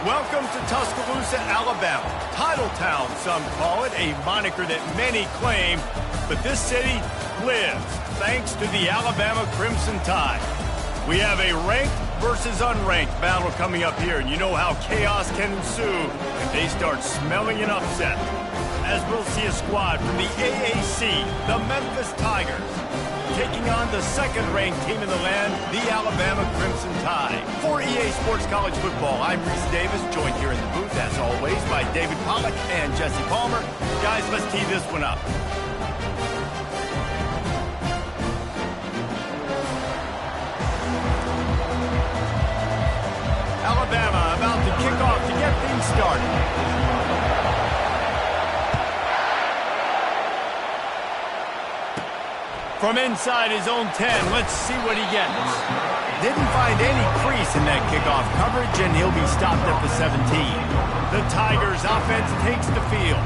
Welcome to Tuscaloosa, Alabama. Title Town, some call it, a moniker that many claim, but this city lives thanks to the Alabama Crimson Tide. We have a ranked versus unranked battle coming up here, and you know how chaos can ensue when they start smelling an upset. As we'll see a squad from the AAC, the Memphis Tigers, taking on the second-ranked team in the land, the Alabama Crimson Tide. For EA Sports College Football, I'm Reese Davis, joined here in the booth, as always, by David Pollack and Jesse Palmer. Guys, let's tee this one up. Alabama about to kick off to get things started. From inside his own 10, let's see what he gets. Didn't find any crease in that kickoff coverage, and he'll be stopped at the 17. The Tigers' offense takes the field.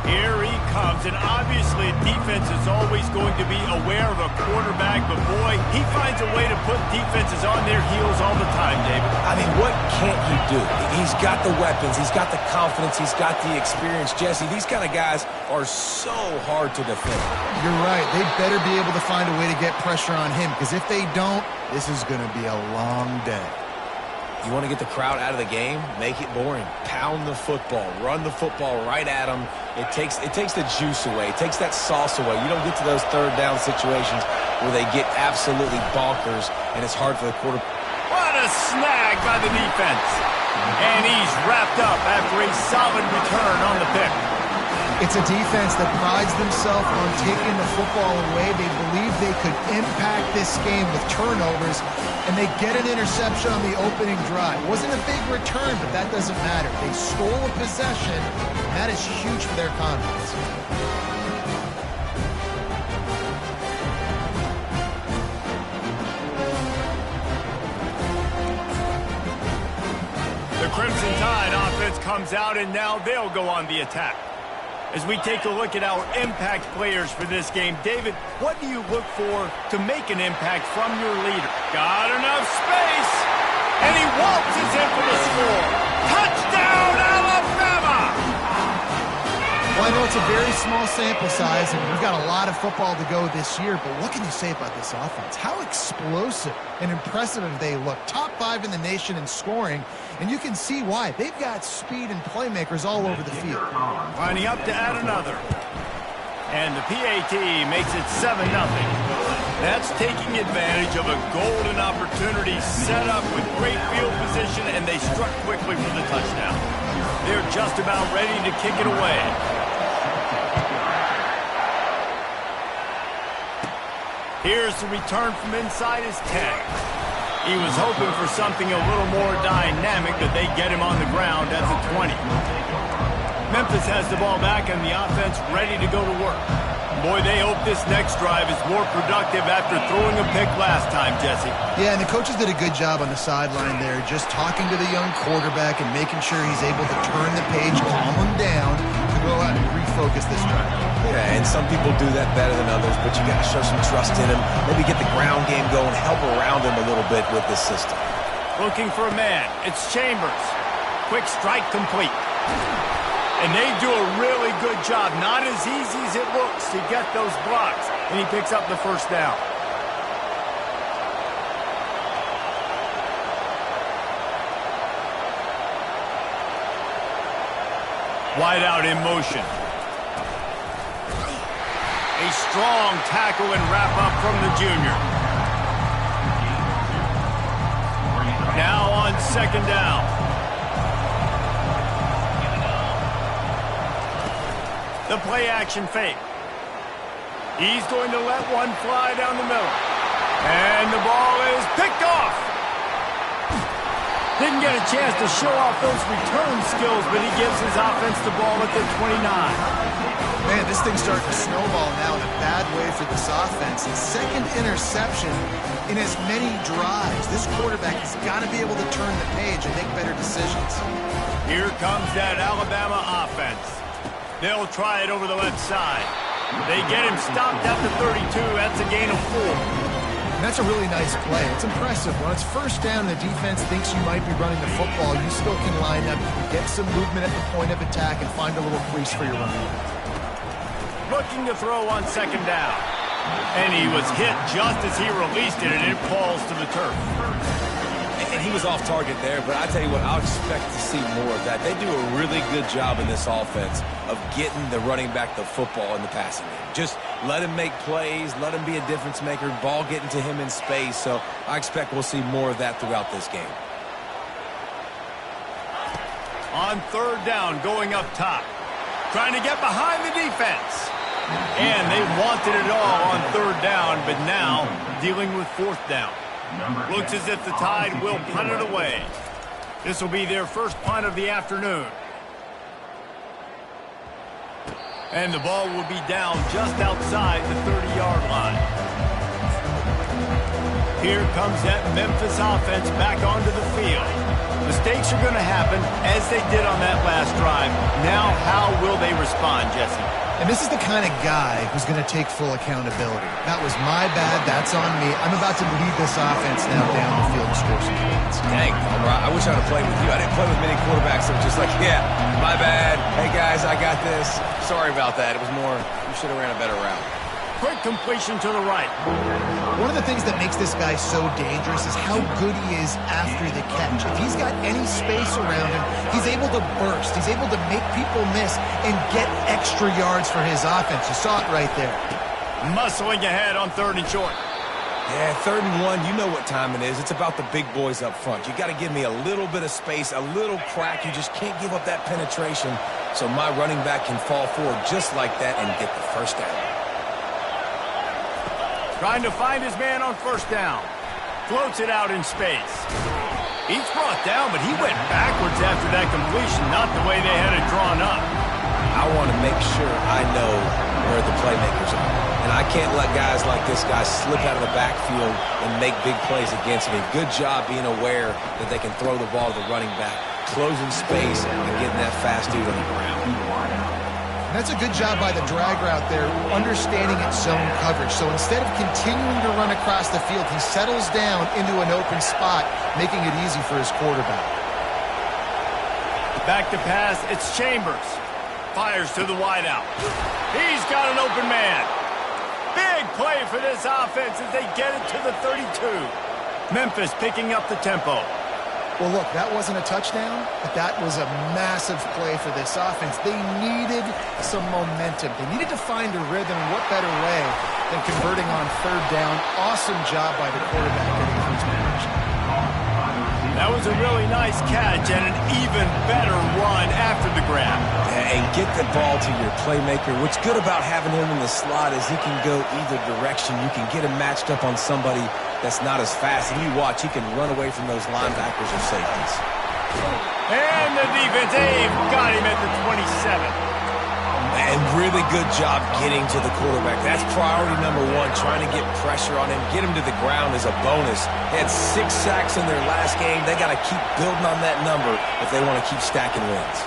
Here he comes, and obviously defense is always going to be aware of a quarterback, but boy, he finds a way to put defenses on their heels all the time, David. I mean, what can't he do? He's got the weapons, he's got the confidence, he's got the experience. Jesse, these kind of guys are so hard to defend. You're right. They better be able to find a way to get pressure on him, because if they don't, this is going to be a long day. You want to get the crowd out of the game? Make it boring. Pound the football. Run the football right at them. It takes the juice away. It takes that sauce away. You don't get to those third down situations where they get absolutely bonkers, and it's hard for the quarterback. What a snag by the defense. And he's wrapped up after a solid return on the pick. It's a defense that prides themselves on taking the football away. They believe they could impact this game with turnovers, and they get an interception on the opening drive. It wasn't a big return, but that doesn't matter. They stole a possession, and that is huge for their confidence. The Crimson Tide offense comes out, and now they'll go on the attack. As we take a look at our impact players for this game, David, what do you look for to make an impact from your leader? Got enough space, and he waltzes in for the score. Touchdown, Alabama! Well, I know it's a very small sample size, and we've got a lot of football to go this year, but what can you say about this offense? How explosive and impressive they look. Top 5 in the nation in scoring, and you can see why. They've got speed and playmakers all over the field. Lining up to add another. And the PAT makes it 7-0. That's taking advantage of a golden opportunity set up with great field position, and they struck quickly for the touchdown. They're just about ready to kick it away. Here's the return from inside his 10. He was hoping for something a little more dynamic, but they get him on the ground at the 20. Memphis has the ball back and the offense ready to go to work. Boy, they hope this next drive is more productive after throwing a pick last time, Jesse. Yeah, and the coaches did a good job on the sideline there, just talking to the young quarterback and making sure he's able to turn the page, calm him down, to go out and refocus this drive. Yeah, and some people do that better than others, but you got to show some trust in him. Maybe get the ground game going, help around him a little bit with this system. Looking for a man. It's Chambers. Quick strike complete. And they do a really good job. Not as easy as it looks to get those blocks. And he picks up the first down. Wide out in motion. A strong tackle and wrap up from the junior. Now on second down. The play action fake. He's going to let one fly down the middle. And the ball is picked off. Didn't get a chance to show off those return skills, but he gives his offense the ball at the 29. Man, this thing's starting to snowball now in a bad way for this offense. The second interception in as many drives. This quarterback has got to be able to turn the page and make better decisions. Here comes that Alabama offense. They'll try it over the left side. They get him stopped at the 32. That's a gain of 4. And that's a really nice play. It's impressive. When it's first down and the defense thinks you might be running the football, you still can line up, get some movement at the point of attack, and find a little crease for your running back. Looking to throw on second down. And he was hit just as he released it, and it falls to the turf. And he was off target there, but I tell you what, I'll expect to see more of that. They do a really good job in this offense of getting the running back the football in the passing game. Just let him make plays, let him be a difference maker, ball getting to him in space. So I expect we'll see more of that throughout this game. On third down, going up top. Trying to get behind the defense. And they wanted it all on third down, but now dealing with fourth down. Looks as if the Tide will punt it away. This will be their first punt of the afternoon. And the ball will be down just outside the 30-yard line. Here comes that Memphis offense back onto the field. Mistakes are going to happen as they did on that last drive. Now, how will they respond, Jesse? And this is the kind of guy who's going to take full accountability. That was my bad. That's on me. I'm about to lead this offense now down the field and score some points. Dang, I wish I'd have played with you. I didn't play with many quarterbacks that were just like, yeah, my bad. Hey, guys, I got this. Sorry about that. It was more, you should have ran a better route. Quick completion to the right. One of the things that makes this guy so dangerous is how good he is after the catch. If he's got any space around him, he's able to burst. He's able to make people miss and get extra yards for his offense. You saw it right there. Muscling ahead on third and short. Yeah, 3rd and 1, you know what time it is. It's about the big boys up front. You got to give me a little bit of space, a little crack. You just can't give up that penetration so my running back can fall forward just like that and get the first down. Trying to find his man on first down. Floats it out in space. He's brought down, but he went backwards after that completion, not the way they had it drawn up. I want to make sure I know where the playmakers are. And I can't let guys like this guy slip out of the backfield and make big plays against me. Good job being aware that they can throw the ball to the running back, closing space, and getting that fast dude on the ground. That's a good job by the drag route there, understanding its zone coverage. So instead of continuing to run across the field, he settles down into an open spot, making it easy for his quarterback. Back to pass, it's Chambers. Fires to the wideout. He's got an open man. Big play for this offense as they get it to the 32. Memphis picking up the tempo. Well, look, that wasn't a touchdown, but that was a massive play for this offense. They needed some momentum. They needed to find a rhythm, and what better way than converting on third down. Awesome job by the quarterback getting the first conversion. That was a really nice catch and an even better run after the grab. And get the ball to your playmaker. What's good about having him in the slot is he can go either direction. You can get him matched up on somebody that's not as fast. And you watch, he can run away from those linebackers or safeties. And the defense, got him at the 27. And really good job getting to the quarterback. That's priority number 1, trying to get pressure on him. Get him to the ground as a bonus. They had 6 sacks in their last game. They got to keep building on that number if they want to keep stacking wins.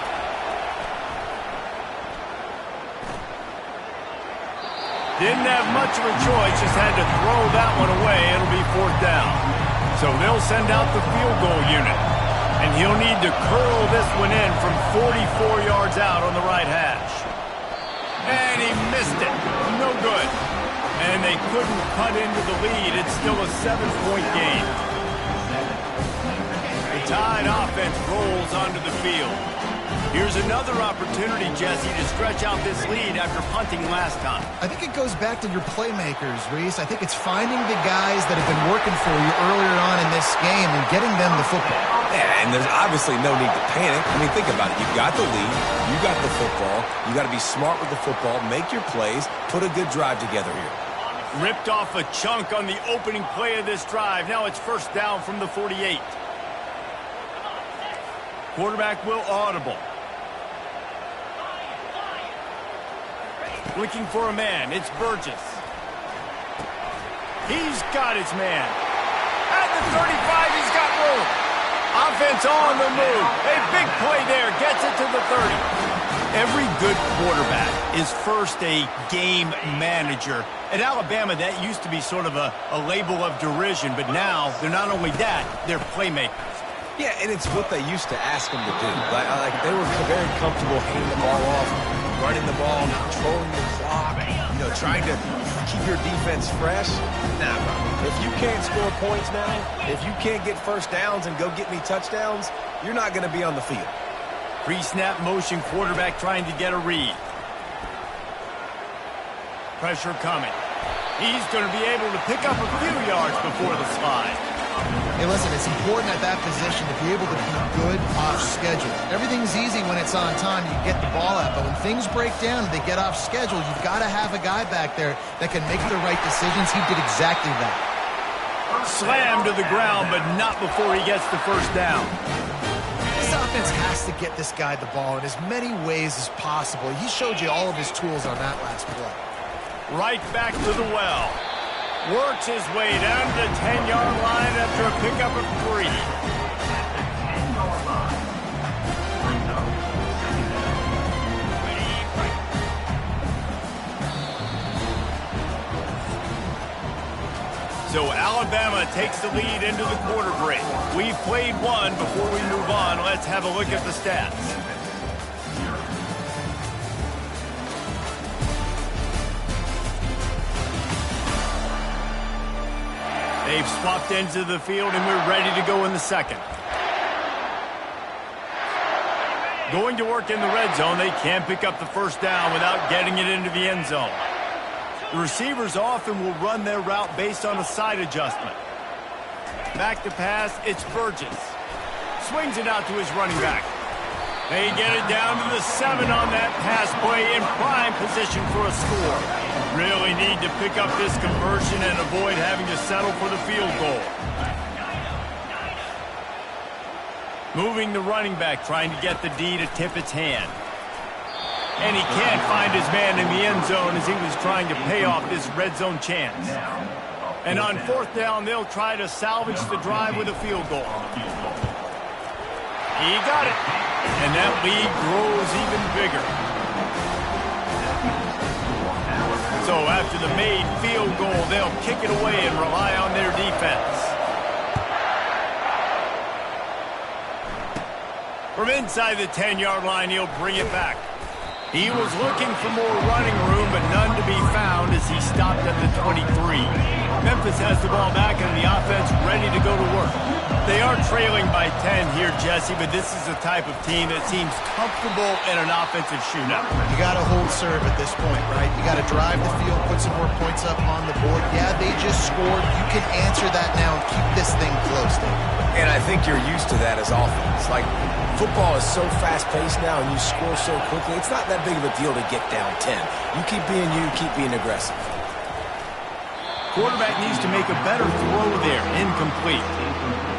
Didn't have much of a choice, just had to throw that one away. It'll be fourth down. So they'll send out the field goal unit. And he'll need to curl this one in from 44 yards out on the right hash. And he missed it. No good. And they couldn't cut into the lead. It's still a 7-point game. The Tide offense rolls onto the field. Here's another opportunity, Jesse, to stretch out this lead after punting last time. I think it goes back to your playmakers, Reese. I think it's finding the guys that have been working for you earlier on in this game and getting them the football. Yeah, and there's obviously no need to panic. I mean, think about it. You've got the lead. You got the football. You got to be smart with the football. Make your plays. Put a good drive together here. Ripped off a chunk on the opening play of this drive. Now it's first down from the 48. Quarterback will audible. Looking for a man. It's Burgess. He's got his man. At the 35, he's got room. Offense on the move. A big play there. Gets it to the 30. Every good quarterback is first a game manager. At Alabama, that used to be sort of a label of derision, but now they're not only that, they're playmakers. Yeah, and it's what they used to ask them to do. Like they were very comfortable handing the ball off, running the ball, controlling the clock, trying to keep your defense fresh. Nah, bro. If you can't score points now, if you can't get first downs and go get me touchdowns, you're not going to be on the field. Pre-snap motion, quarterback trying to get a read. Pressure coming. He's going to be able to pick up a few yards before the slide. Hey, listen, it's important at that position to be able to be good off schedule. Everything's easy when it's on time, you get the ball out, but when things break down and they get off schedule, you've got to have a guy back there that can make the right decisions. He did exactly that. Slammed to the ground, but not before he gets the first down. This offense has to get this guy the ball in as many ways as possible. He showed you all of his tools on that last play. Right back to the well. Works his way down to the 10-yard line after a pickup of 3. So Alabama takes the lead into the quarter break. We've played one. Before we move on, let's have a look at the stats. They've swapped ends of the field, and we're ready to go in the second. Going to work in the red zone, they can't pick up the first down without getting it into the end zone. The receivers often will run their route based on a side adjustment. Back to pass, it's Burgess. Swings it out to his running back. They get it down to the 7 on that pass play in prime position for a score. Really need to pick up this conversion and avoid having to settle for the field goal. Moving the running back, trying to get the D to tip its hand. And he can't find his man in the end zone as he was trying to pay off this red zone chance. And on fourth down, they'll try to salvage the drive with a field goal. He got it. And that lead grows even bigger. So after the made field goal, they'll kick it away and rely on their defense. From inside the 10-yard line, he'll bring it back. He was looking for more running room, but none to be found as he stopped at the 23. Memphis has the ball back and the offense ready to go to work. They are trailing by 10 here, Jesse, but this is the type of team that seems comfortable in an offensive shootout. You got to hold serve at this point, right? You got to drive the field, put some more points up on the board. Yeah, they just scored. You can answer that now and keep this thing close, David. And I think you're used to that as offense. Like, football is so fast-paced now and you score so quickly, it's not that big of a deal to get down 10. You keep being aggressive. Quarterback needs to make a better throw there. Incomplete.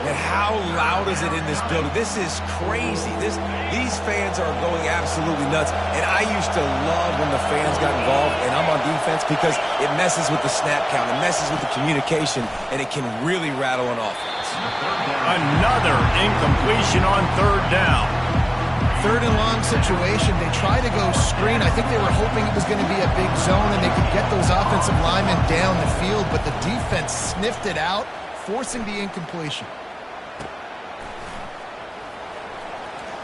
And how loud is it in this building? This is crazy. These fans are going absolutely nuts. And I used to love when the fans got involved, and I'm on defense because it messes with the snap count. It messes with the communication, and it can really rattle an offense. Another incompletion on third down. Third and long situation. They try to go screen. I think they were hoping it was going to be a big zone and they could get those offensive linemen down the field, but the defense sniffed it out, forcing the incompletion.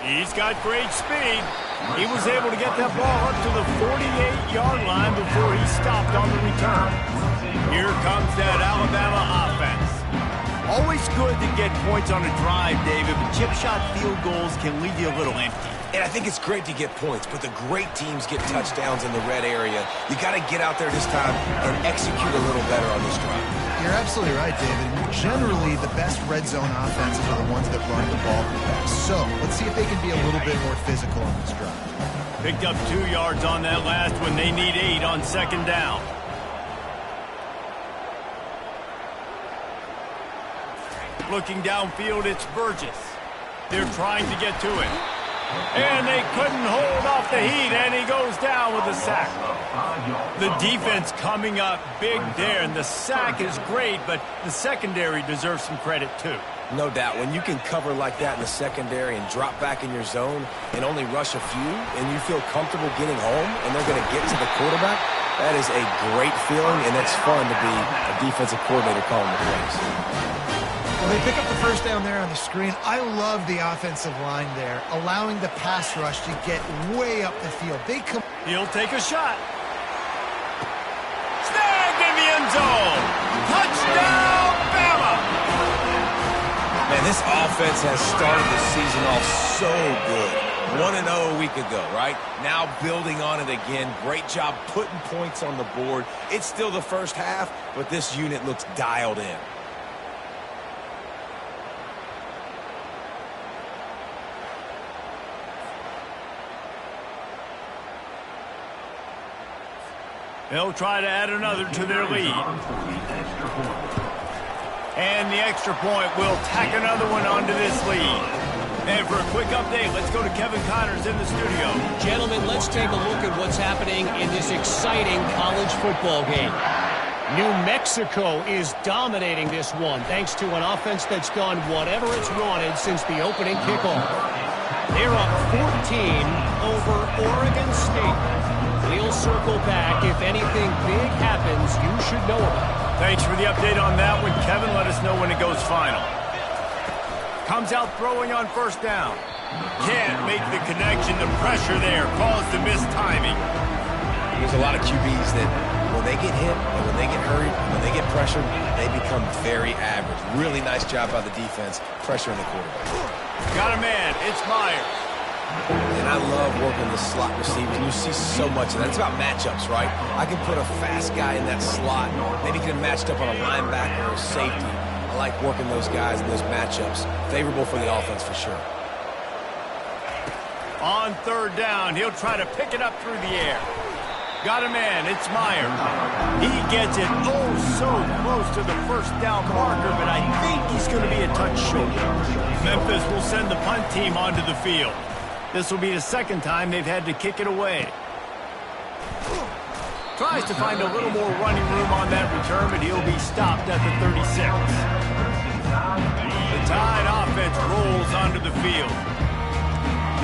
He's got great speed. He was able to get that ball up to the 48-yard line before he stopped on the return. Here comes that Alabama offense. Always good to get points on a drive, David, but chip shot field goals can leave you a little empty. And I think it's great to get points, but the great teams get touchdowns in the red area. You got to get out there this time and execute a little better on this drive. You're absolutely right, David. Generally, the best red zone offenses are the ones that run the ball the best. So let's see if they can be a little bit more physical on this drive. Picked up 2 yards on that last one. They need 8 on second down. Looking downfield, it's Burgess. They're trying to get to it. And they couldn't hold off the heat, and he goes down with a sack. The defense coming up big there, and the sack is great, but the secondary deserves some credit too. No doubt. When you can cover like that in the secondary and drop back in your zone and only rush a few, and you feel comfortable getting home, and they're going to get to the quarterback, that is a great feeling, and it's fun to be a defensive coordinator calling the plays. Well, they pick up the first down there on the screen. I love the offensive line there, allowing the pass rush to get way up the field. He'll take a shot. Snagged in the end zone. Touchdown, Bama! Man, this offense has started the season off so good. 1-0 a week ago, right? Now building on it again. Great job putting points on the board. It's still the first half, but this unit looks dialed in. They'll try to add another to their lead. And the extra point will tack another one onto this lead. And for a quick update, let's go to Kevin Connors in the studio. Gentlemen, let's take a look at what's happening in this exciting college football game. New Mexico is dominating this one thanks to an offense that's done whatever it's wanted since the opening kickoff. They're up 14 over Oregon State. We'll circle back. If anything big happens, you should know about it. Thanks for the update on that one, Kevin. Let us know when it goes final. Comes out throwing on first down. Can't make the connection. The pressure there caused the missed timing. There's a lot of QBs that when they get hit and when they get hurried, when they get pressured, they become very average. Really nice job by the defense, pressuring the quarterback. Got a man. It's Myers. And I love working the slot receivers. You see so much of that. It's about matchups, right? I can put a fast guy in that slot. Maybe get him matched up on a linebacker or a safety. I like working those guys in those matchups. Favorable for the offense for sure. On third down, he'll try to pick it up through the air. Got a man. It's Myers. He gets it so close to the first down marker, but I think he's going to be a touch short. Memphis will send the punt team onto the field. This will be the second time they've had to kick it away. Tries to find a little more running room on that return, but he'll be stopped at the 36. The Tide offense rolls onto the field.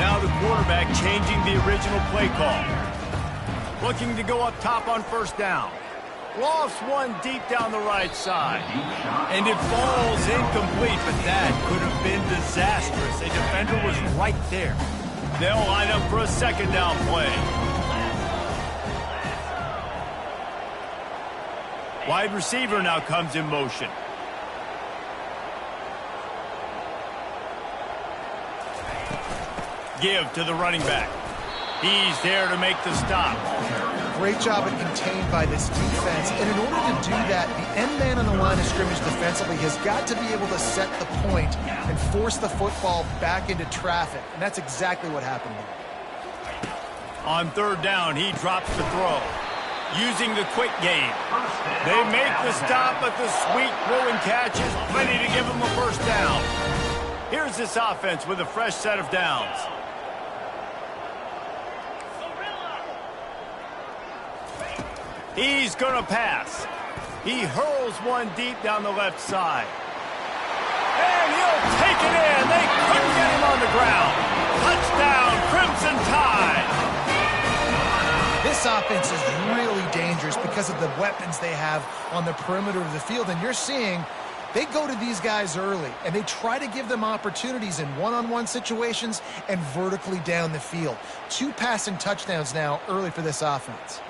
Now the quarterback changing the original play call. Looking to go up top on first down. Lofts one deep down the right side. And it falls incomplete, but that could have been disastrous. A defender was right there. They'll line up for a second down play. Wide receiver now comes in motion. Give to the running back. He's there to make the stop. Great job at contained by this defense. And in order to do that, the end man on the line of scrimmage defensively has got to be able to set the point and force the football back into traffic. And that's exactly what happened here. On third down, he drops the throw. Using the quick game. They make the stop, but the sweet throwing catch is plenty to give them a first down. Here's this offense with a fresh set of downs. He's going to pass. He hurls one deep down the left side. And he'll take it in. They couldn't get him on the ground. Touchdown, Crimson Tide. This offense is really dangerous because of the weapons they have on the perimeter of the field. And you're seeing they go to these guys early, and they try to give them opportunities in one-on-one situations and vertically down the field. 2 passing touchdowns now early for this offense.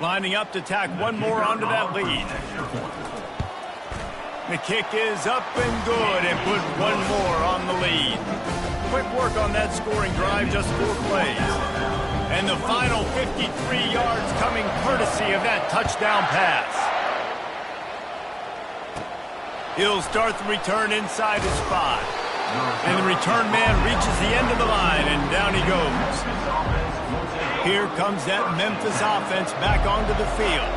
Lining up to tack one more onto that lead. The kick is up and good and put one more on the lead. Quick work on that scoring drive, just 4 plays. And the final 53 yards coming courtesy of that touchdown pass. He'll start the return inside his spot. And the return man reaches the end of the line, and down he goes. Here comes that Memphis offense back onto the field.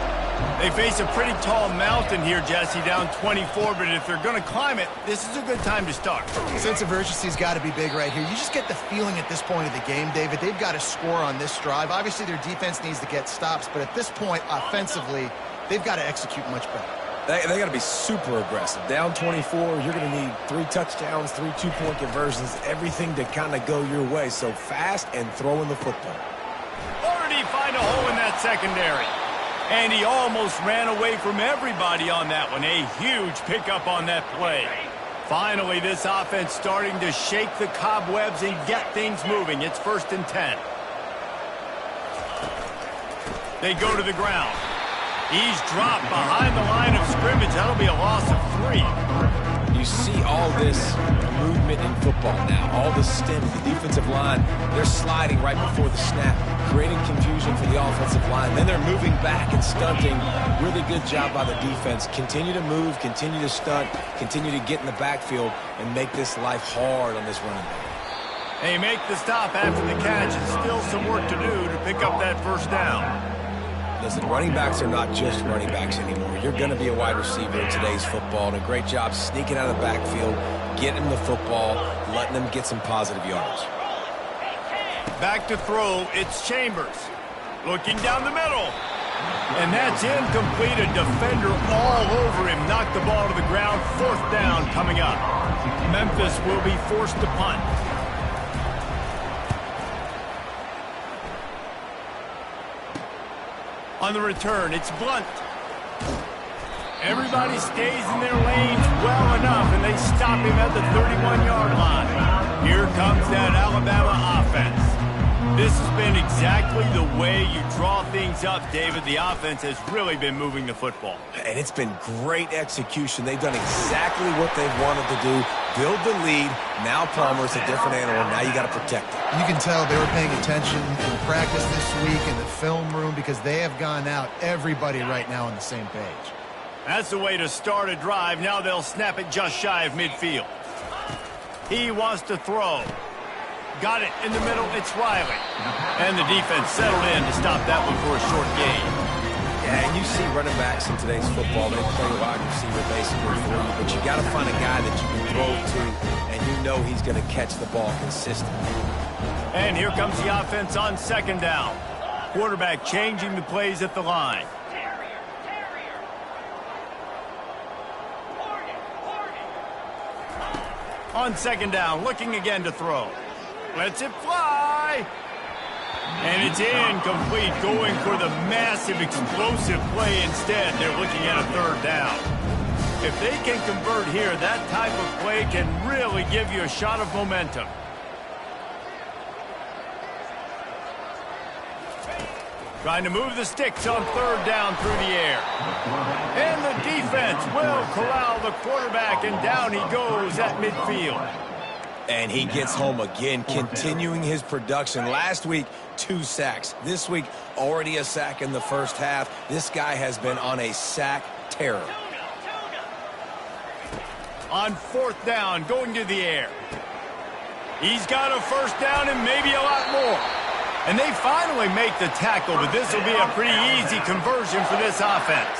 They face a pretty tall mountain here, Jesse, down 24, but if they're going to climb it, this is a good time to start. Sense of urgency's got to be big right here. You just get the feeling at this point of the game, David, they've got to score on this drive. Obviously, their defense needs to get stops, but at this point, offensively, they've got to execute much better. They got to be super aggressive. Down 24, you're going to need 3 touchdowns, 3 two-point conversions, everything to kind of go your way. So fast and throwing the football. Already find a hole in that secondary. And he almost ran away from everybody on that one. A huge pickup on that play. Finally, this offense starting to shake the cobwebs and get things moving. It's 1st and 10. They go to the ground. He's dropped behind the line of scrimmage. That'll be a loss of 3. You see all this movement in football now. All the stems, the defensive line, they're sliding right before the snap, creating confusion for the offensive line. Then they're moving back and stunting. Really good job by the defense. Continue to move, continue to stunt, continue to get in the backfield and make this life hard on this running back. They make the stop after the catch. It's still some work to do to pick up that 1st down. Listen, running backs are not just running backs anymore. You're going to be a wide receiver in today's football, and a great job sneaking out of the backfield, getting the football, letting them get some positive yards. Back to throw, it's Chambers. Looking down the middle. And that's incomplete. A defender all over him. Knocked the ball to the ground. 4th down coming up. Memphis will be forced to punt. On the return, it's Blunt. Everybody stays in their lanes well enough, and they stop him at the 31-yard line. Here comes that Alabama offense. This has been exactly the way you draw things up, David. The offense has really been moving the football. And it's been great execution. They've done exactly what they've wanted to do. Build the lead. Now Palmer's a different animal. Now you got to protect it. You can tell they were paying attention in practice this week in the film room because they have gone out, everybody right now on the same page. That's the way to start a drive. Now they'll snap it just shy of midfield. He wants to throw. Got it in the middle. It's Riley. And the defense settled in to stop that one for a short gain. Yeah, and you see running backs in today's football, they play wide receiver basically for you, but you got to find a guy that you can throw to, and you know he's going to catch the ball consistently. And here comes the offense on 2nd down. Quarterback changing the plays at the line. On 2nd down, looking again to throw. Lets it fly. And it's incomplete, going for the massive explosive play instead. They're looking at a 3rd down. If they can convert here, that type of play can really give you a shot of momentum. Trying to move the sticks on 3rd down through the air. And the defense will corral the quarterback, and down he goes at midfield. And he gets home again, continuing his production. Last week, 2 sacks. This week, already a sack in the 1st half. This guy has been on a sack terror. On 4th down, going to the air. He's got a 1st down and maybe a lot more. And they finally make the tackle, but this will be a pretty easy conversion for this offense.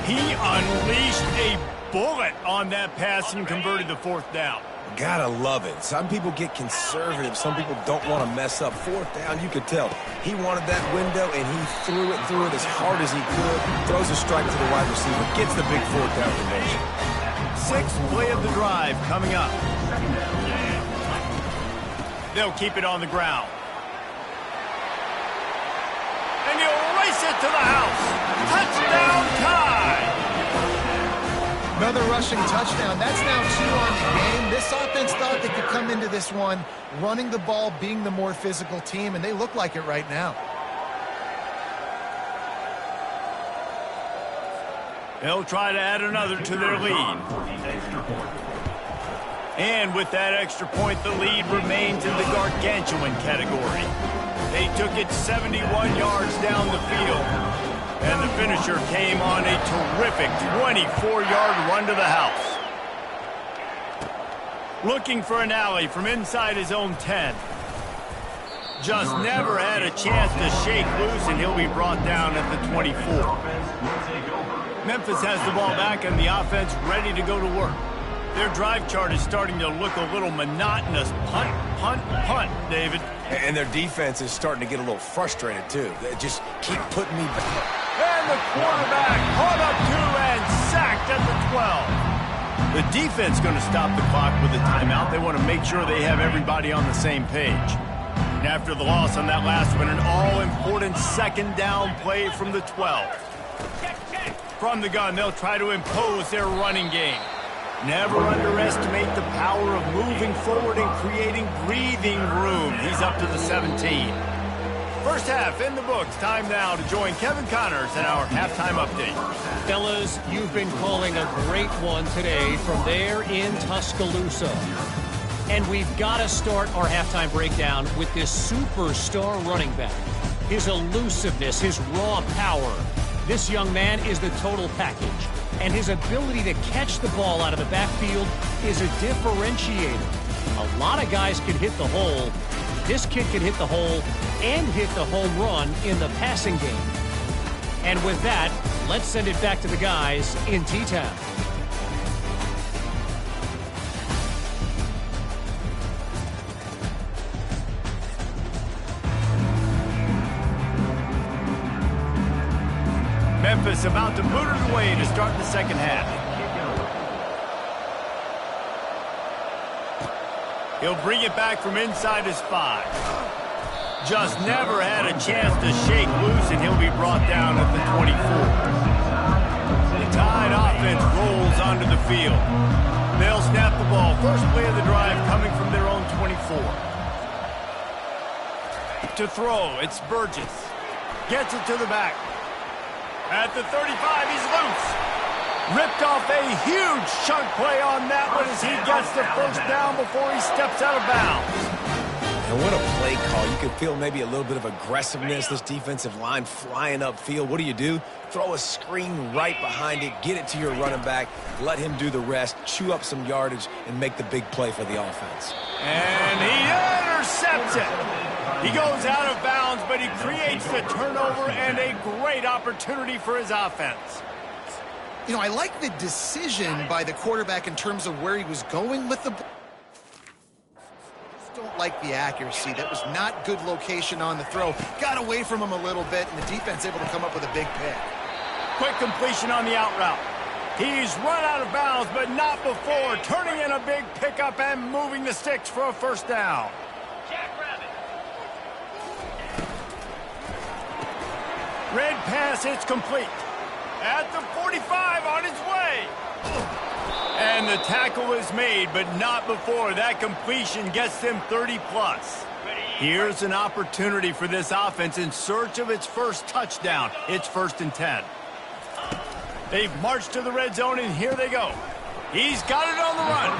He unleashed a bullet on that pass and converted the 4th down. Gotta love it. Some people get conservative. Some people don't want to mess up. 4th down, you could tell. He wanted that window, and he threw it as hard as he could. Throws a strike to the wide receiver. Gets the big 4th down conversion. 6th play of the drive coming up. They'll keep it on the ground. And he'll race it to the house. Touchdown time! Another rushing touchdown. That's now 2 on the game. This offense thought they could come into this one running the ball, being the more physical team, and they look like it right now. They'll try to add another to their lead. And with that extra point, the lead remains in the gargantuan category. They took it 71 yards down the field. And the finisher came on a terrific 24-yard run to the house. Looking for an alley from inside his own 10. Just never had a chance to shake loose, and he'll be brought down at the 24. Memphis has the ball back, and the offense ready to go to work. Their drive chart is starting to look a little monotonous. Punt, punt, punt, David. And their defense is starting to get a little frustrated, too. They just keep putting me back. And the quarterback caught up to and sacked at the 12. The defense going to stop the clock with a timeout. They want to make sure they have everybody on the same page. And after the loss on that last one, an all-important second down play from the 12. From the gun, they'll try to impose their running game. Never underestimate the power of moving forward and creating breathing room. He's up to the 17. First half in the books. Time now to join Kevin Connors in our halftime update. Fellas, you've been calling a great one today from there in Tuscaloosa. And we've got to start our halftime breakdown with this superstar running back. His elusiveness, his raw power. This young man is the total package. And his ability to catch the ball out of the backfield is a differentiator. A lot of guys can hit the hole. This kid can hit the hole and hit the home run in the passing game. And with that, let's send it back to the guys in T-Town. Memphis about to boot it away to start the second half. He'll bring it back from inside his 5. Just never had a chance to shake loose, and he'll be brought down at the 24. The Tide offense rolls onto the field. They'll snap the ball. First play of the drive coming from their own 24. To throw, it's Burgess. Gets it to the back. At the 35, he's loose. Ripped off a huge chunk play on that one as he gets the first down before he steps out of bounds. And what a play call. You could feel maybe a little bit of aggressiveness, this defensive line flying upfield. What do? Throw a screen right behind it, get it to your running back, let him do the rest, chew up some yardage, and make the big play for the offense. And he intercepts it. He goes out of bounds, but he creates the turnover and a great opportunity for his offense. You know, I like the decision by the quarterback in terms of where he was going with the ball. Don't like the accuracy. That was not good location on the throw. Got away from him a little bit, and the defense able to come up with a big pick. Quick completion on the out route. He's run out of bounds, but not before. Turning in a big pickup and moving the sticks for a first down. Red pass, it's complete. At the 45, on his way. And the tackle is made, but not before. That completion gets them 30-plus. Here's an opportunity for this offense in search of its first touchdown. It's 1st and 10. They've marched to the red zone, and here they go. He's got it on the run.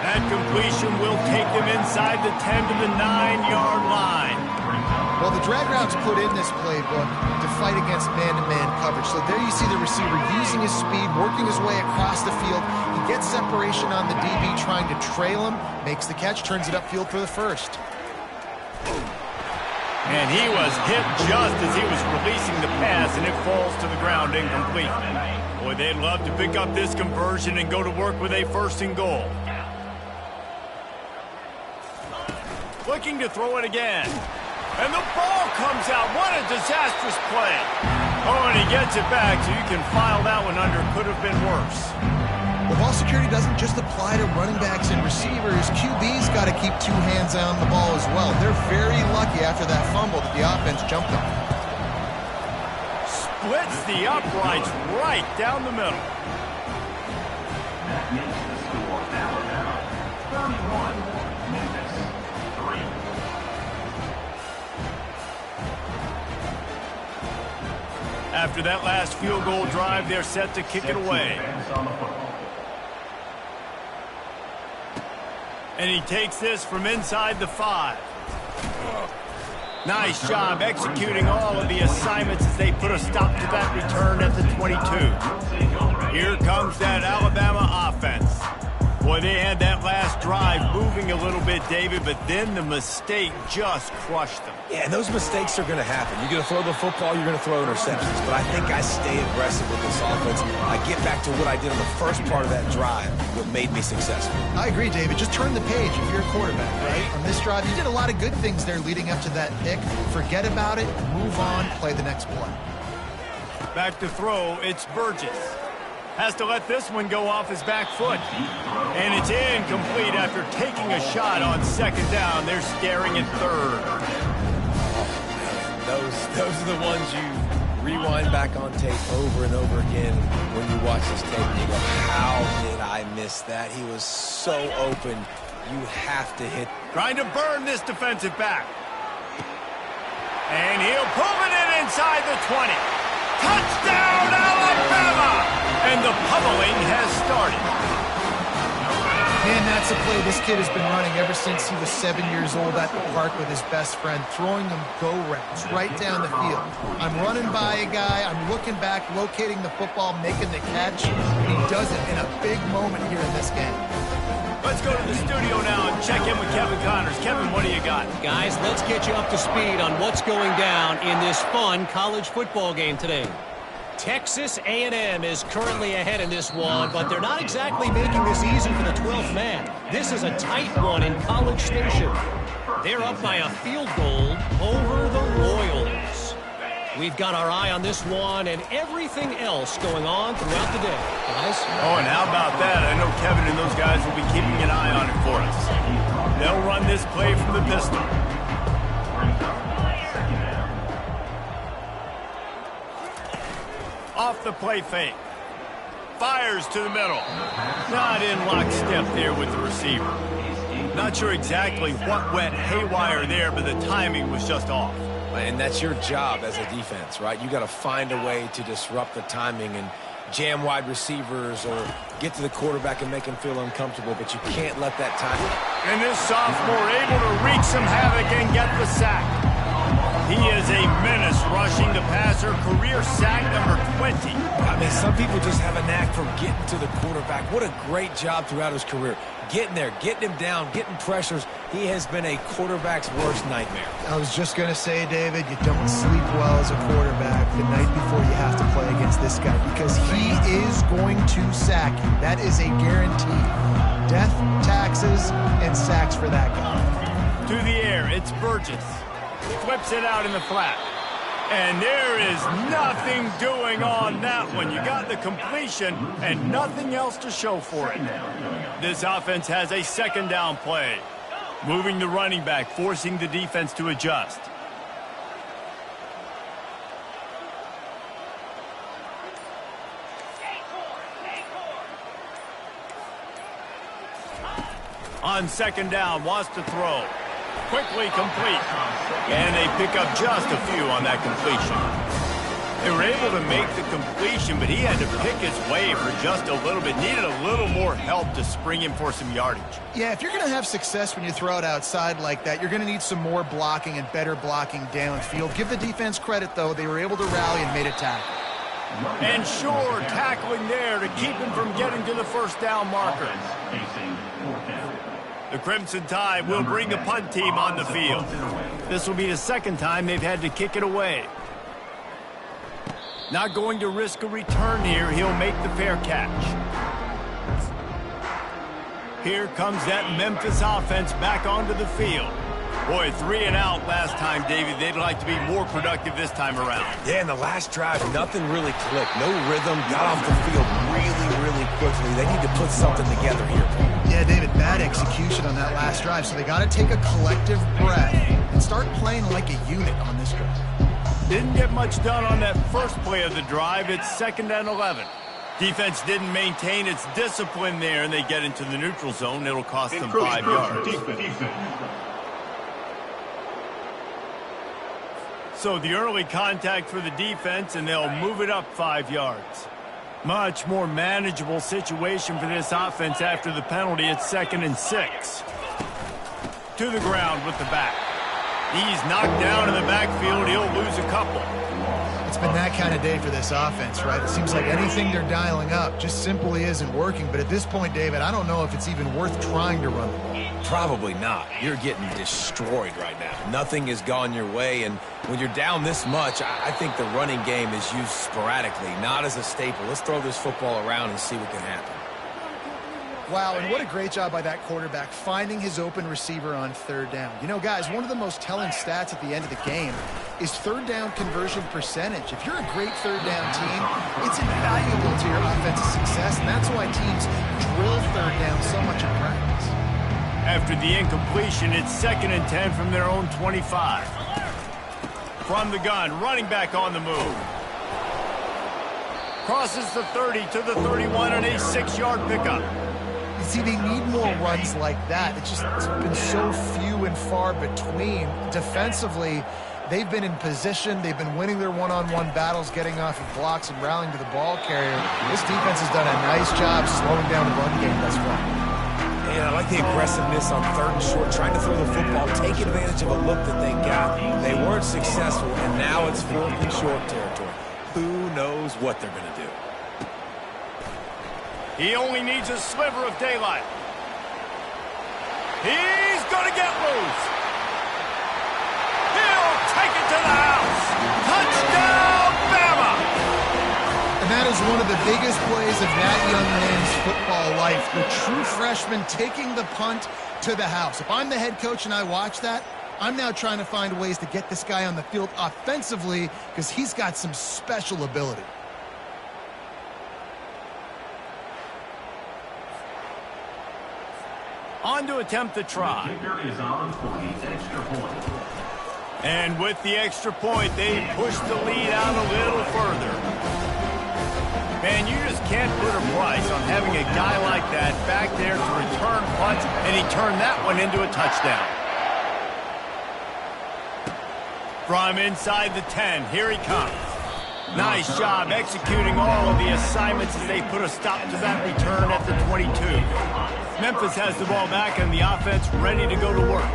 That completion will take them inside the 10 to the 9-yard line. Well, the drag routes put in this playbook to fight against man-to-man coverage. So there you see the receiver using his speed, working his way across the field. He gets separation on the DB trying to trail him, makes the catch, turns it upfield for the first. And he was hit just as he was releasing the pass, and it falls to the ground incomplete. Boy, they'd love to pick up this conversion and go to work with a 1st and goal. Looking to throw it again. And the ball comes out. What a disastrous play. Oh, and he gets it back, so you can file that one under. Could have been worse. Well, ball security doesn't just apply to running backs and receivers. QB's got to keep 2 hands on the ball as well. They're very lucky after that fumble that the offense jumped on. Splits the uprights right down the middle. That makes the score Alabama 31, Memphis 3. After that last field goal drive, they're set to kick it away. And he takes this from inside the 5. Nice job executing all of the assignments as they put a stop to that return at the 22. Here comes that Alabama offense. Boy, they had that last this drive moving a little bit, David, but then the mistake just crushed them. Yeah, and those mistakes are going to happen. You're going to throw the football, you're going to throw interceptions. But I think I stay aggressive with this offense. I get back to what I did on the first part of that drive, what made me successful. I agree, David. Just turn the page if you're a quarterback, right? On this drive, you did a lot of good things there leading up to that pick. Forget about it, move on, play the next play. Back to throw, it's Burgess. Has to let this one go off his back foot. And it's incomplete after taking a shot on second down. They're staring at third. Those are the ones you rewind back on tape over and over again when you watch this tape and you go, how did I miss that? He was so open. You have to hit. Trying to burn this defensive back. And he'll pull it in inside the 20. Touchdown, Alabama! And the pummeling has started. Man, that's a play this kid has been running ever since he was 7 years old at the park with his best friend, throwing them go routes right down the field. I'm running by a guy, I'm looking back, locating the football, making the catch. He does it in a big moment here in this game. Let's go to the studio now and check in with Kevin Connors. Kevin, what do you got? Guys, let's get you up to speed on what's going down in this fun college football game today. Texas A&M is currently ahead in this one, but they're not exactly making this easy for the 12th man. This is a tight one in College Station. They're up by a field goal over the Royals. We've got our eye on this one and everything else going on throughout the day. Guys? Oh, and how about that? I know Kevin and those guys will be keeping an eye on it for us. They'll run this play from the pistol. Off the play fake. Fires to the middle. Not in lockstep there with the receiver. Not sure exactly what went haywire there, but the timing was just off. And that's your job as a defense, right? You got to find a way to disrupt the timing and jam wide receivers or get to the quarterback and make him feel uncomfortable, but you can't let that time. And this sophomore able to wreak some havoc and get the sack. He is a menace rushing the passer, career sack number 20. I mean, some people just have a knack for getting to the quarterback. What a great job throughout his career. Getting there, getting him down, getting pressures. He has been a quarterback's worst nightmare. I was just going to say, David, you don't sleep well as a quarterback the night before you have to play against this guy because he is going to sack you. That is a guarantee. Death, taxes, and sacks for that guy. To the air, it's Burgess. Flips it out in the flat. And there is nothing doing on that one. You got the completion and nothing else to show for it. This offense has a second down play. Moving the running back, forcing the defense to adjust. On second down, wants to throw. Quickly complete. And they pick up just a few on that completion. They were able to make the completion, but he had to pick his way for just a little bit. Needed a little more help to spring him for some yardage. Yeah, if you're going to have success when you throw it outside like that, you're going to need some more blocking and better blocking downfield. Give the defense credit, though. They were able to rally and made a tackle. And sure, tackling there to keep him from getting to the first down marker. The Crimson Tide will bring the punt team on the field. This will be the second time they've had to kick it away. Not going to risk a return here. He'll make the fair catch. Here comes that Memphis offense back onto the field. Boy, 3 and out last time, David. They'd like to be more productive this time around. Yeah, in the last drive, nothing really clicked. No rhythm. Got off the field really quickly. They need to put something together here. Yeah, David, bad execution on that last drive. So they got to take a collective breath and start playing like a unit on this drive. Didn't get much done on that first play of the drive. It's 2nd and 11. Defense didn't maintain its discipline there, and they get into the neutral zone. It'll cost them 5 yards. So the early contact for the defense, and they'll move it up 5 yards. Much more manageable situation for this offense after the penalty. It's 2nd and 6. To the ground with the back. He's knocked down in the backfield. He'll lose a couple. It's been that kind of day for this offense, right? It seems like anything they're dialing up just simply isn't working. But at this point, David, I don't know if it's even worth trying to run the ball. Probably not. You're getting destroyed right now. Nothing has gone your way, and when you're down this much, I think the running game is used sporadically, not as a staple. Let's throw this football around and see what can happen. Wow, and what a great job by that quarterback finding his open receiver on third down. You know, guys, one of the most telling stats at the end of the game is third down conversion percentage. If you're a great third down team, it's invaluable to your offensive success, and that's why teams drill third down so much in practice. After the incompletion, it's 2nd and 10 from their own 25. From the gun, running back on the move. Crosses the 30 to the 31 and a 6-yard pickup. You see, they need more runs like that. It's been so few and far between. Defensively, they've been in position. They've been winning their one-on-one battles, getting off of blocks and rallying to the ball carrier. This defense has done a nice job slowing down the run game thus far. Yeah, I like the aggressiveness on 3rd and short, trying to throw the football, take advantage of a look that they got. They weren't successful, and now it's 4th and short territory. Who knows what they're going to do? He only needs a sliver of daylight. He's going to get loose. He'll take it to the house. Touchdown, Bama! And that is one of the biggest plays of that young man's football life. The true freshman taking the punt to the house. If I'm the head coach and I watch that, I'm now trying to find ways to get this guy on the field offensively because he's got some special ability. On to attempt the try. The kicker is on for the extra point. And with the extra point, they push the lead out a little further. Man, you just can't put a price on having a guy like that back there to return punts, and he turned that one into a touchdown. From inside the 10, here he comes. Nice job executing all of the assignments as they put a stop to that return at the 22. Memphis has the ball back and the offense ready to go to work.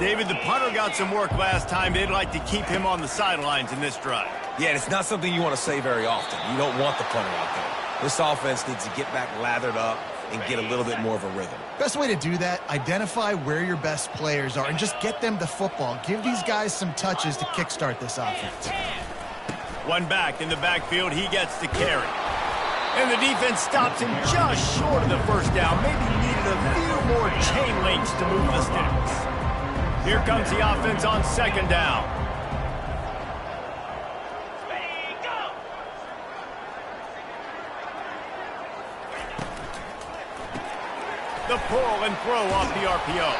David, the punter got some work last time. They'd like to keep him on the sidelines in this drive. Yeah, and it's not something you want to say very often. You don't want the punter out there. This offense needs to get back lathered up and get a little bit more of a rhythm. Best way to do that, identify where your best players are and just get them the football. Give these guys some touches to kickstart this offense. One back in the backfield, he gets the carry. And the defense stops him just short of the first down. Maybe needed a few more chain links to move the sticks. Here comes the offense on 2nd down. The pull and throw off the RPO.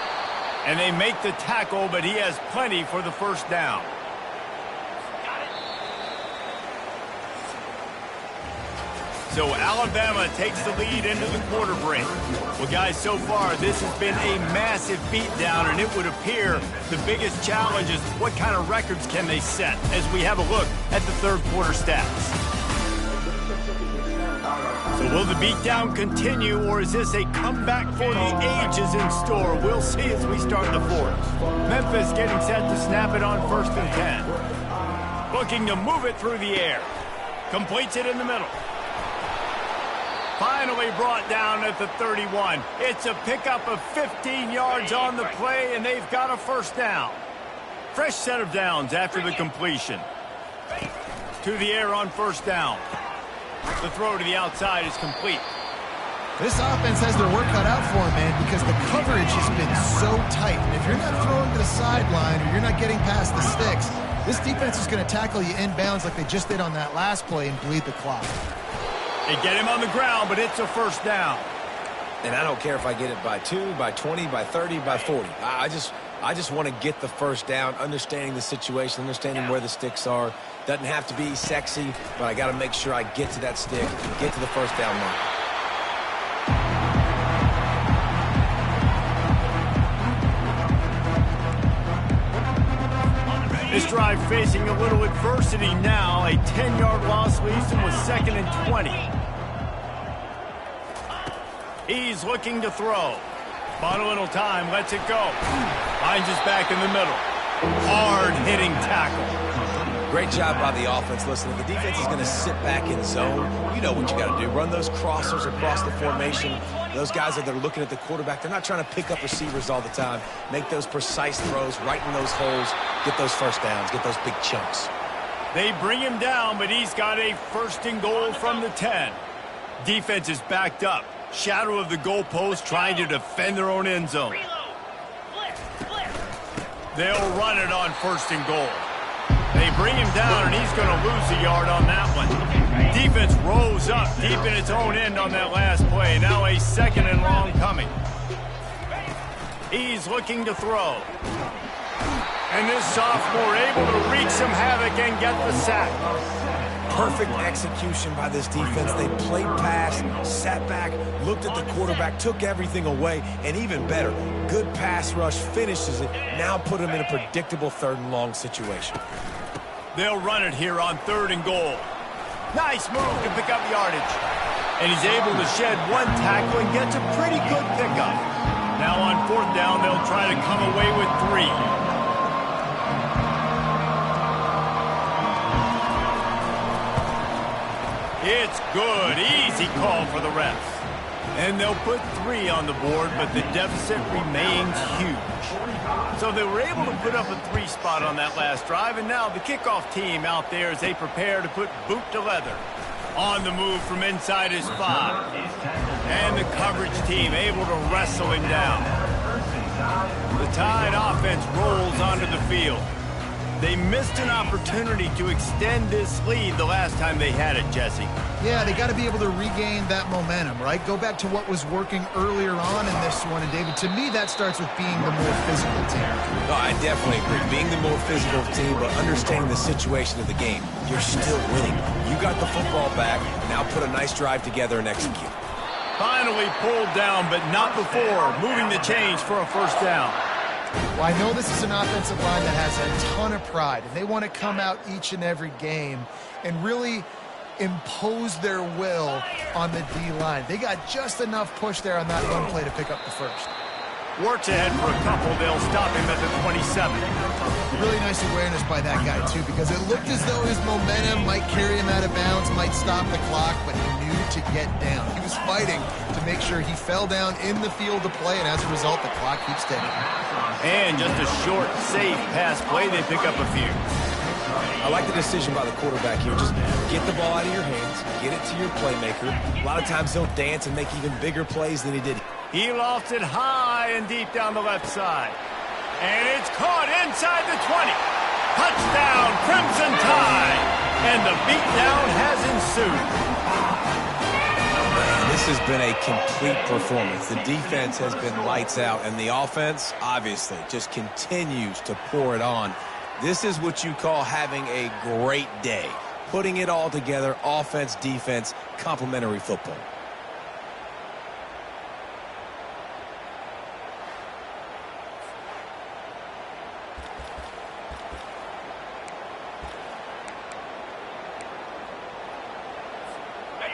And they make the tackle, but he has plenty for the first down. So Alabama takes the lead into the quarter break. Well, guys, so far this has been a massive beatdown, and it would appear the biggest challenge is what kind of records can they set as we have a look at the 3rd quarter stats. So will the beatdown continue, or is this a comeback for the ages in store? We'll see as we start the 4th. Memphis getting set to snap it on 1st and 10. Looking to move it through the air. Completes it in the middle. Finally brought down at the 31. It's a pickup of 15 yards on the play, and they've got a first down. Fresh set of downs after the completion. To the air on 1st down. The throw to the outside is complete. This offense has their work cut out for them, man, because the coverage has been so tight. And if you're not throwing to the sideline or you're not getting past the sticks, this defense is going to tackle you inbounds like they just did on that last play and bleed the clock. They get him on the ground, but it's a first down. And I don't care if I get it by 2, by 20, by 30, by 40. I just want to get the first down, understanding the situation, understanding where the sticks are. Doesn't have to be sexy, but I got to make sure I get to that stick, get to the first down mark. This drive facing a little adversity now. A 10-yard loss leaves him with 2nd and 20. He's looking to throw. Bought a little time, lets it go. Finds his back in the middle. Hard-hitting tackle. Great job by the offense. Listen, if the defense is going to sit back in zone, you know what you got to do. Run those crossers across the formation. Those guys that are looking at the quarterback, they're not trying to pick up receivers all the time. Make those precise throws, right in those holes, get those first downs, get those big chunks. They bring him down, but he's got a 1st and goal from the 10. Defense is backed up. Shadow of the goalpost trying to defend their own end zone. They'll run it on 1st and goal. They bring him down, and he's going to lose a yard on that one. Defense rose up deep in its own end on that last play. Now a 2nd and long coming. He's looking to throw. And this sophomore able to wreak some havoc and get the sack. Perfect execution by this defense. They played pass, sat back, looked at the quarterback, took everything away, and even better, good pass rush, finishes it, now put him in a predictable 3rd and long situation. They'll run it here on 3rd and goal. Nice move to pick up yardage. And he's able to shed 1 tackle and gets a pretty good pickup. Now on 4th down, they'll try to come away with 3. It's good. Easy call for the refs. And they'll put 3 on the board, but the deficit remains huge. So they were able to put up a 3 spot on that last drive, and now the kickoff team out there as they prepare to put boot to leather. On the move from inside his 5. And the coverage team able to wrestle him down. The Tide offense rolls onto the field. They missed an opportunity to extend this lead the last time they had it, Jesse. Yeah, they got to be able to regain that momentum, right? Go back to what was working earlier on in this one. And, David, to me, that starts with being the more physical team. No, I definitely agree. Being the more physical team, but understanding the situation of the game. You're still winning. You got the football back. Now put a nice drive together and execute. Finally pulled down, but not before moving the chains for a 1st down. Well, I know this is an offensive line that has a ton of pride, and they want to come out each and every game and really impose their will on the D-line. They got just enough push there on that run play to pick up the 1st. Works ahead for a couple. They'll stop him at the 27. Really nice awareness by that guy, too, because it looked as though his momentum might carry him out of bounds, might stop the clock, but he knew to get down. He was fighting to make sure he fell down in the field to play, and as a result, the clock keeps ticking. And just a short, safe pass play. They pick up a few. I like the decision by the quarterback here. Just get the ball out of your hands, get it to your playmaker. A lot of times he'll dance and make even bigger plays than he did. He lofts it high and deep down the left side. And it's caught inside the 20. Touchdown, Crimson Tide. And the beatdown has ensued. This has been a complete performance. The defense has been lights out, and the offense, obviously, just continues to pour it on. This is what you call having a great day. Putting it all together, offense, defense, complementary football.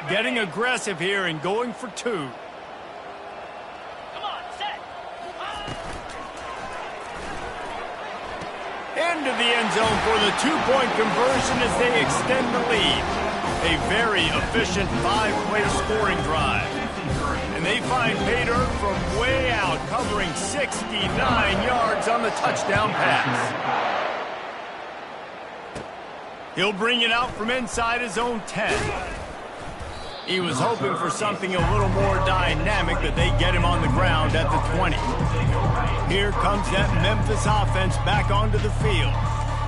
Getting aggressive here and going for 2. Come on, set. Into the end zone for the 2-point conversion as they extend the lead. A very efficient 5-play scoring drive. And they find pay dirt from way out, covering 69 yards on the touchdown pass. He'll bring it out from inside his own 10. He was hoping for something a little more dynamic, but they get him on the ground at the 20. Here comes that Memphis offense back onto the field.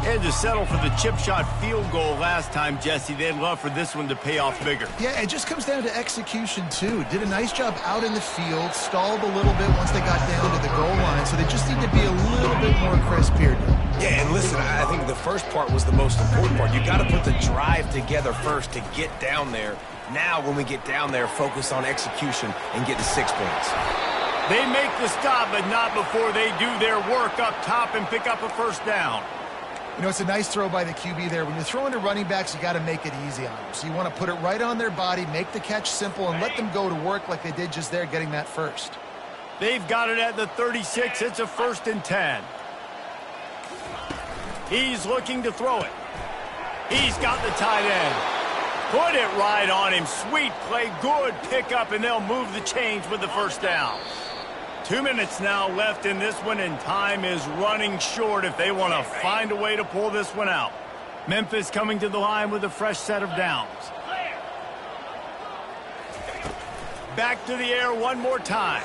They had to settle for the chip shot field goal last time, Jesse. They'd love for this one to pay off bigger. Yeah, it just comes down to execution, too. Did a nice job out in the field, stalled a little bit once they got down to the goal line, so they just need to be a little bit more crisp here. Yeah, and listen, I think the first part was the most important part. You got to put the drive together first to get down there. Now, when we get down there, focus on execution and get to 6 points. They make the stop, but not before they do their work up top and pick up a 1st down. You know, it's a nice throw by the QB there. When you're throwing to running backs, you got to make it easy on them. So you want to put it right on their body, make the catch simple, and let them go to work like they did just there, getting that 1st. They've got it at the 36. It's a 1st and 10. He's looking to throw it. He's got the tight end. Put it right on him. Sweet play, good pickup, and they'll move the chains with the first down. 2 minutes now left in this one, and time is running short if they want to find a way to pull this one out. Memphis coming to the line with a fresh set of downs. Back to the air one more time.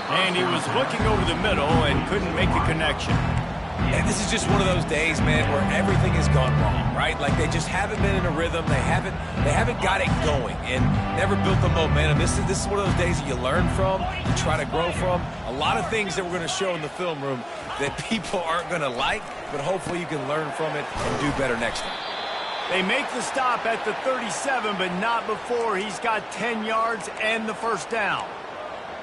And he was looking over the middle and couldn't make the connection. And this is just one of those days, man, where everything has gone wrong, right? Like they just haven't been in a rhythm. They haven't got it going and never built the momentum. This is one of those days that you learn from, you try to grow from. A lot of things that we're going to show in the film room that people aren't going to like, but hopefully you can learn from it and do better next time. They make the stop at the 37, but not before he's got 10 yards and the first down.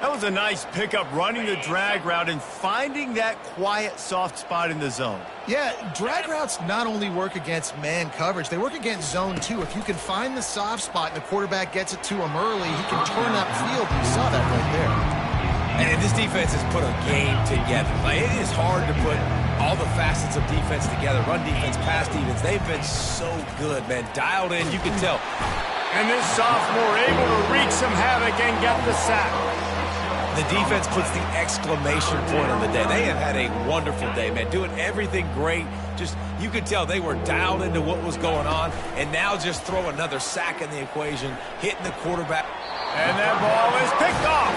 That was a nice pickup, running the drag route and finding that quiet, soft spot in the zone. Yeah, drag routes not only work against man coverage, they work against zone too. If you can find the soft spot and the quarterback gets it to him early, he can turn that field. You saw that right there. And this defense has put a game together. Like, it is hard to put all the facets of defense together. Run defense, pass defense. They've been so good, man. Dialed in, you can tell. And this sophomore able to wreak some havoc and get the sack. The defense puts the exclamation point on the day. They have had a wonderful day, man. Doing everything great. Just, you could tell they were dialed into what was going on. And now just throw another sack in the equation, hitting the quarterback. And that ball is picked off.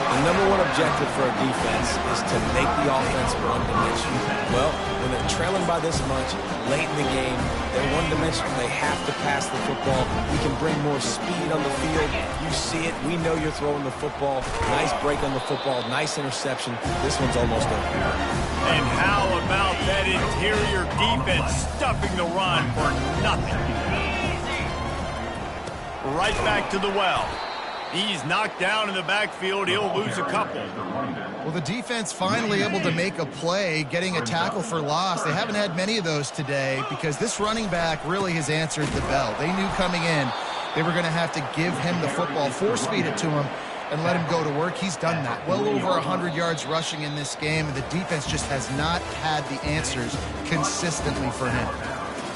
The number one objective for a defense is to make the offense one-dimensional. Well, when they're trailing by this much, late in the game, they're one-dimensional. They have to pass the football. We can bring more speed on the field. You see it. We know you're throwing the football. Nice break on the football. Nice interception. This one's almost over. And how about that interior defense stuffing the run for nothing? Right back to the well. He's knocked down in the backfield. He'll lose a couple. Well, the defense finally able to make a play, getting a tackle for loss. They haven't had many of those today because this running back really has answered the bell. They knew coming in they were going to have to give him the football, force-feed it to him, and let him go to work. He's done that. Well over 100 yards rushing in this game, and the defense just has not had the answers consistently for him.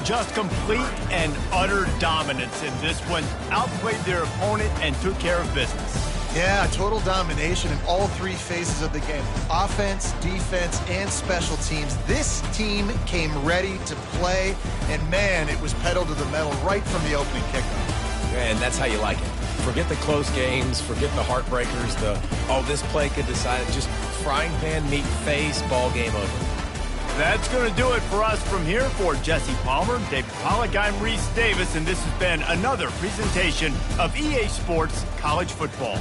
Just complete and utter dominance in this one. Outplayed their opponent and took care of business. Yeah, total domination in all three phases of the game. Offense, defense, and special teams. This team came ready to play, and man, it was pedal to the metal right from the opening kickoff. And that's how you like it. Forget the close games, forget the heartbreakers, this play could decide it. Just frying pan meet face, ball game over. That's going to do it for us from here. For Jesse Palmer, David Pollack, I'm Reese Davis, and this has been another presentation of EA Sports College Football.